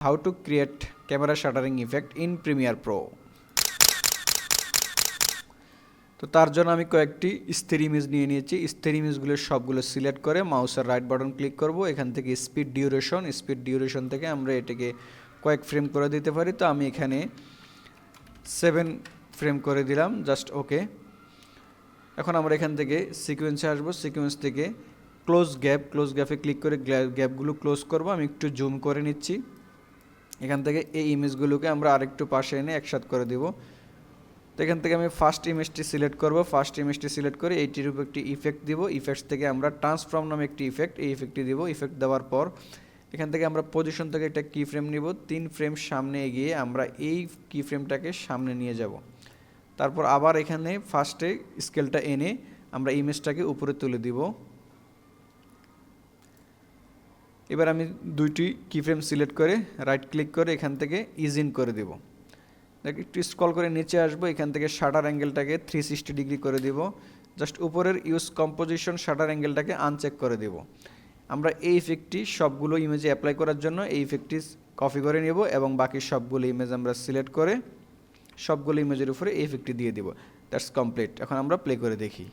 How to create camera shuttering effect in Premiere Pro। তো তার জন্য আমি কয়েকটি স্থির ইমেজ নিয়ে নিয়েছি। স্থির ইমেজগুলো সবগুলো সিলেক্ট করে মাউসের রাইট বাটন ক্লিক করব। এখান থেকে স্পিড ডিউরেশন থেকে আমরা এটাকে কয়েক ফ্রেম করে দিতে পারি। তো আমি এখানে 7 ফ্রেম করে দিলাম, জাস্ট ওকে। এখন আমরা এখান থেকে সিকোয়েন্সে আসব। সিকোয়েন্স থেকে ক্লোজ গ্যাপে ক্লিক করে গ্যাপগুলো ক্লোজ করব। আমি একটু জুম করে নিচ্ছি। এখান থেকে এই ইমেজগুলোকে আমরা আরেকটু পাশে এনে একসাথে করে দেব। তো এখান থেকে আমি ফার্স্ট ইমেজটি সিলেক্ট করব। ফার্স্ট ইমেজটি সিলেক্ট করে এইটির উপর একটি ইফেক্ট দিব। ইফেক্টস থেকে আমরা ট্রান্সফর্ম নামে একটি ইফেক্ট, এই ইফেক্টটি দিব। ইফেক্ট দেওয়ার পর এখান থেকে আমরা পজিশন থেকে একটা কি ফ্রেম নিব। 3 ফ্রেম সামনে এগিয়ে আমরা এই কি ফ্রেমটাকে সামনে নিয়ে যাব। তারপর আবার এখানে ফার্স্টে স্কেলটা এনে আমরা ইমেজটাকে উপরে তুলে দিব। এবার আমি দুইটি কিফ্রেম সিলেক্ট করে রাইট ক্লিক করে এখান থেকে ইজ ইন করে দেব। একটু স্ক্রল করে নিচে আসবো। এখান থেকে শাটার অ্যাঙ্গেলটাকে 360 ডিগ্রি করে দিব। জাস্ট উপরের ইউজ কম্পোজিশন শাটার অ্যাঙ্গেলটাকে আনচেক করে দেব। আমরা এই ইফেক্টটি সবগুলো ইমেজে অ্যাপ্লাই করার জন্য এই ইফেক্টটি কপি করে নেব এবং বাকি সবগুলো ইমেজ আমরা সিলেক্ট করে সবগুলো ইমেজের উপরে এই ইফেক্টটি দিয়ে দেব। That's complete. এখন আমরা প্লে করে দেখি।